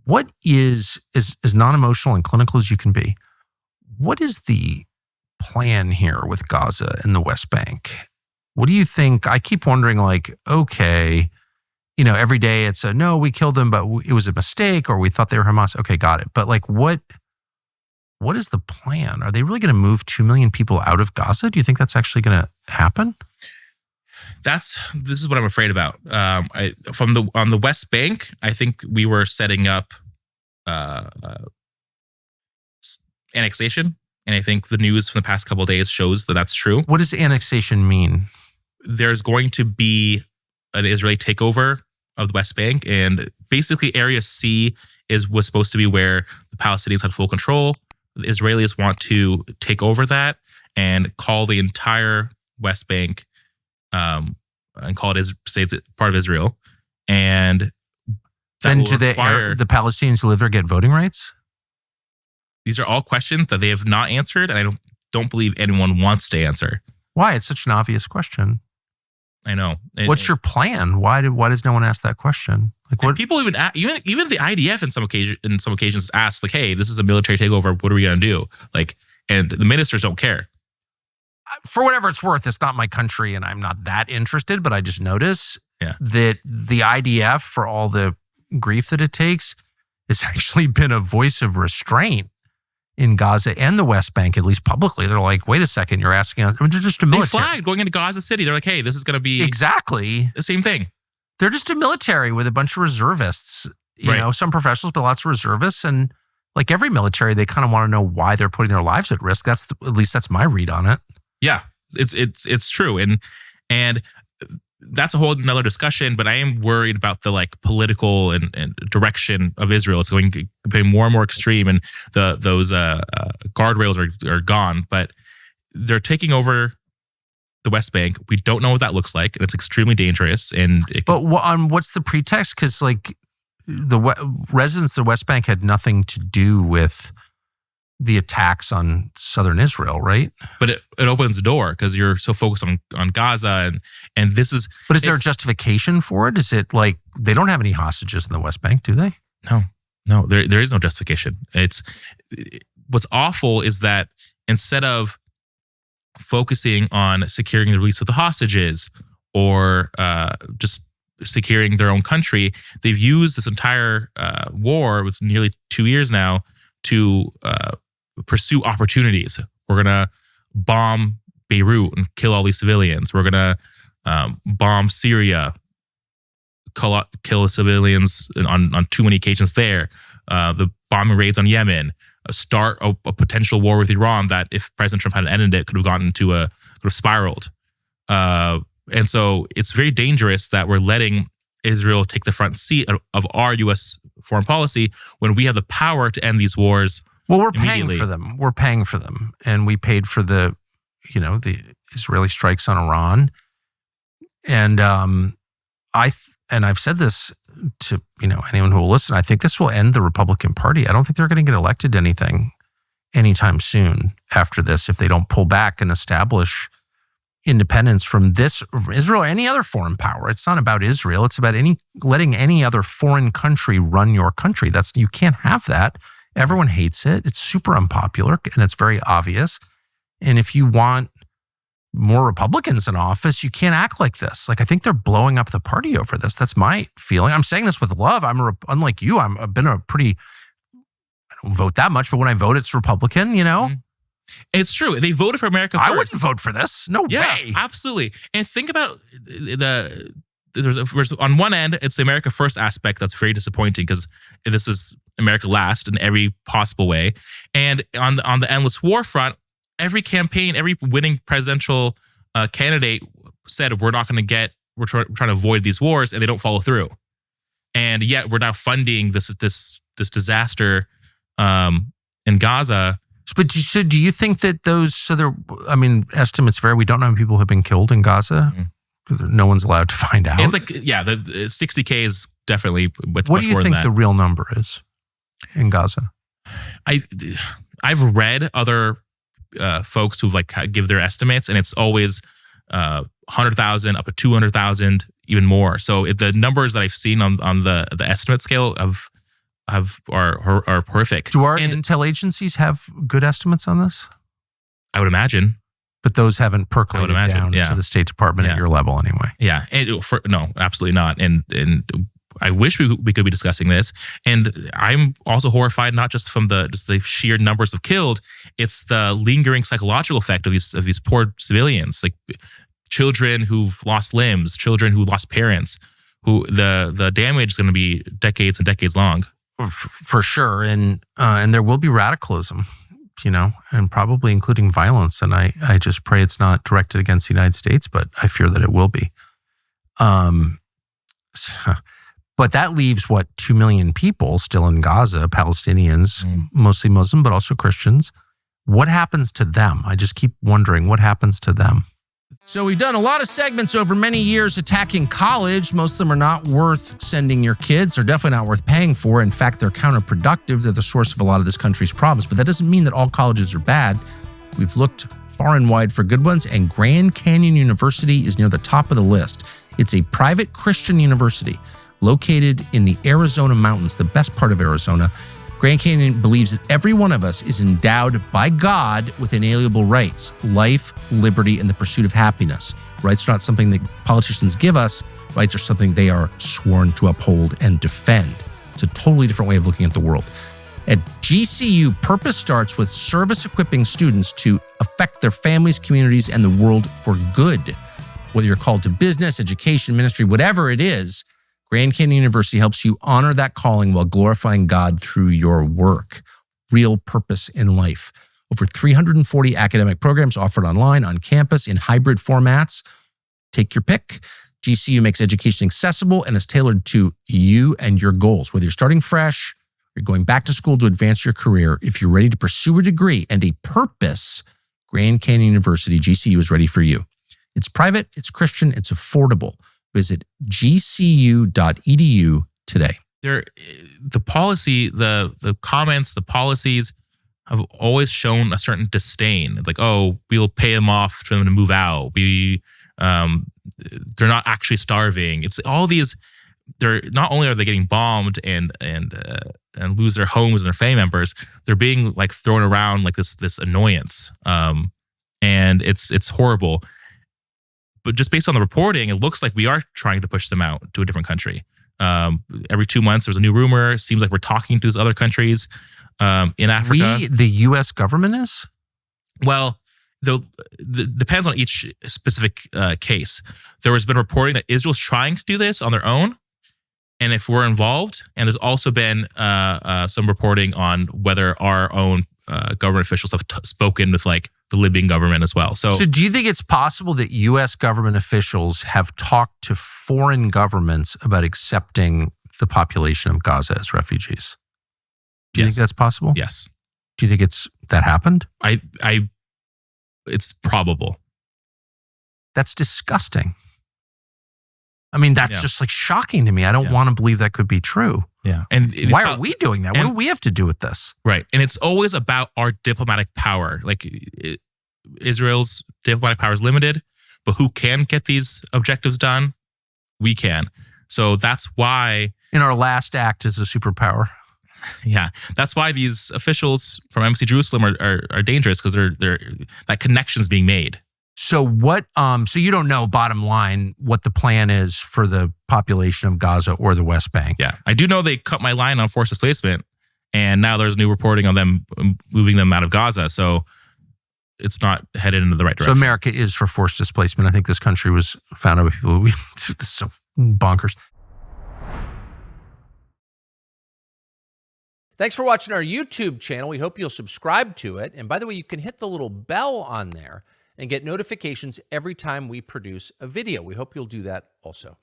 What is as non-emotional and clinical as you can be, what is the plan here with Gaza and the West Bank? What do you think? I keep wondering, like, okay, every day it's no, we killed them, but it was a mistake, or we thought they were Hamas. Okay, got it. But like, what is the plan? Are they really going to move 2 million people out of Gaza? Do you think that's actually going to happen? This is what I'm afraid about. On the West Bank, I think we were setting up annexation, and I think the news from the past couple of days shows that that's true. What does annexation mean? There's going to be an Israeli takeover of the West Bank, and basically Area C was supposed to be where the Palestinians had full control. The Israelis want to take over that and call the entire West Bank, and call it say it's part of Israel. And then do the Palestinians who live there get voting rights? These are all questions that they have not answered, and I don't believe anyone wants to answer. Why? It's such an obvious question. I know. What's your plan? Why does no one ask that question? Like, what people even the IDF in some occasions ask, like, "Hey, this is a military takeover. What are we going to do?" Like, and the ministers don't care. For whatever it's worth, it's not my country, and I'm not that interested. But I just notice that the IDF, for all the grief that it takes, has actually been a voice of restraint in Gaza and the West Bank, at least publicly. They're like, wait a second, you're asking us. I mean, they're just a military. They flagged going into Gaza City. They're like, hey, this is going to be exactly the same thing. They're just a military with a bunch of reservists, you know, some professionals, but lots of reservists. And like every military, they kind of want to know why they're putting their lives at risk. At least that's my read on it. Yeah, it's true. And that's a whole nother discussion, but I am worried about the like political and direction of Israel. It's going to be more and more extreme, and those guardrails are gone. But they're taking over the West Bank. We don't know what that looks like, and it's extremely dangerous. But what's the pretext? Because like the residents of the West Bank had nothing to do with the attacks on southern Israel, right? But it opens the door because you're so focused on Gaza and this is... But is there a justification for it? Is it like they don't have any hostages in the West Bank, do they? No, there is no justification. What's awful is that instead of focusing on securing the release of the hostages or just securing their own country, they've used this entire war, it's nearly 2 years now, to pursue opportunities. We're going to bomb Beirut and kill all these civilians. We're going to bomb Syria, kill civilians on too many occasions there. The bombing raids on Yemen, start a potential war with Iran that if President Trump hadn't ended it, could have gotten into could have spiraled. And so it's very dangerous that we're letting Israel take the front seat of our U.S. foreign policy when we have the power to end these wars. Well, we're paying for them. We're paying for them. And we paid for the Israeli strikes on Iran. And I've said this to, anyone who will listen. I think this will end the Republican Party. I don't think they're going to get elected to anything anytime soon after this if they don't pull back and establish independence from this Israel or any other foreign power. It's not about Israel. It's about letting any other foreign country run your country. You can't have that. Everyone hates it. It's super unpopular and it's very obvious. And if you want more Republicans in office, you can't act like this. Like, I think they're blowing up the party over this. That's my feeling. I'm saying this with love. Unlike you, I've been I don't vote that much, but when I vote, it's Republican, Mm-hmm. It's true. They voted for America first. I wouldn't vote for this. No way. Absolutely. And think about there's on one end, it's the America first aspect that's very disappointing because this is America last in every possible way. And on the endless war front, every campaign, every winning presidential candidate said we're trying to avoid these wars, and they don't follow through. And yet we're now funding this disaster in Gaza. But do you think that estimates vary. We don't know how many people have been killed in Gaza. Mm-hmm. No one's allowed to find out. It's like, the 60K is definitely much more than that. What do you think the real number is in Gaza? I've read other folks who've give their estimates, and it's always 100,000 up to 200,000, even more. So the numbers that I've seen on the estimate scale are horrific. Do our intel agencies have good estimates on this? I would imagine. But those haven't percolated down to the State Department at your level anyway. Yeah. No, absolutely not. And I wish we could be discussing this. And I'm also horrified, not just from the sheer numbers of killed, it's the lingering psychological effect of these poor civilians, like children who've lost limbs, children who lost parents, who the damage is going to be decades and decades long. For sure. And there will be radicalism, and probably including violence. And I just pray it's not directed against the United States, but I fear that it will be. But that leaves 2 million people still in Gaza, Palestinians, mostly Muslim, but also Christians. What happens to them? I just keep wondering what happens to them. So we've done a lot of segments over many years attacking college. Most of them are not worth sending your kids. They're definitely not worth paying for. In fact, they're counterproductive. They're the source of a lot of this country's problems. But that doesn't mean that all colleges are bad. We've looked far and wide for good ones, and Grand Canyon University is near the top of the list. It's a private Christian university located in the Arizona mountains, the best part of Arizona. Grand Canyon believes that every one of us is endowed by God with inalienable rights, life, liberty, and the pursuit of happiness. Rights are not something that politicians give us. Rights are something they are sworn to uphold and defend. It's a totally different way of looking at the world. At GCU, purpose starts with service equipping students to affect their families, communities, and the world for good. Whether you're called to business, education, ministry, whatever it is, Grand Canyon University helps you honor that calling while glorifying God through your work. Real purpose in life. Over 340 academic programs offered online, on campus, in hybrid formats. Take your pick. GCU makes education accessible and is tailored to you and your goals. Whether you're starting fresh, you're going back to school to advance your career, if you're ready to pursue a degree and a purpose, Grand Canyon University, GCU, is ready for you. It's private, it's Christian, it's affordable. Visit gcu.edu today. The policy, the comments, the policies have always shown a certain disdain. It's like, oh, we'll pay them off for them to move out. They're not actually starving. It's all these. They're not only are they getting bombed and lose their homes and their family members, they're being like thrown around like this annoyance. And it's horrible. But just based on the reporting, it looks like we are trying to push them out to a different country. Every 2 months, there's a new rumor. It seems like we're talking to these other countries in Africa. The U.S. government is? Well, depends on each specific case. There has been reporting that Israel's trying to do this on their own, and if we're involved. And there's also been some reporting on whether our own government officials have spoken with like the Libyan government as well. So do you think it's possible that U.S. government officials have talked to foreign governments about accepting the population of Gaza as refugees? Do you think that's possible? Yes. Do you think that happened? It's probable. That's disgusting. I mean, that's just like shocking to me. I don't want to believe that could be true. Yeah. And why are we doing that? What do we have to do with this? Right. And it's always about our diplomatic power. Like Israel's diplomatic power is limited, but who can get these objectives done? We can. So that's why. In our last act as a superpower. Yeah. That's why these officials from Embassy Jerusalem are dangerous, because they're that connection's being made. So what? So you don't know, bottom line, what the plan is for the population of Gaza or the West Bank. Yeah, I do know they cut my line on forced displacement, and now there's new reporting on them moving them out of Gaza. So it's not headed into the right direction. So America is for forced displacement. I think this country was founded by people. This is so bonkers. Thanks for watching our YouTube channel. We hope you'll subscribe to it. And by the way, you can hit the little bell on there and get notifications every time we produce a video. We hope you'll do that also.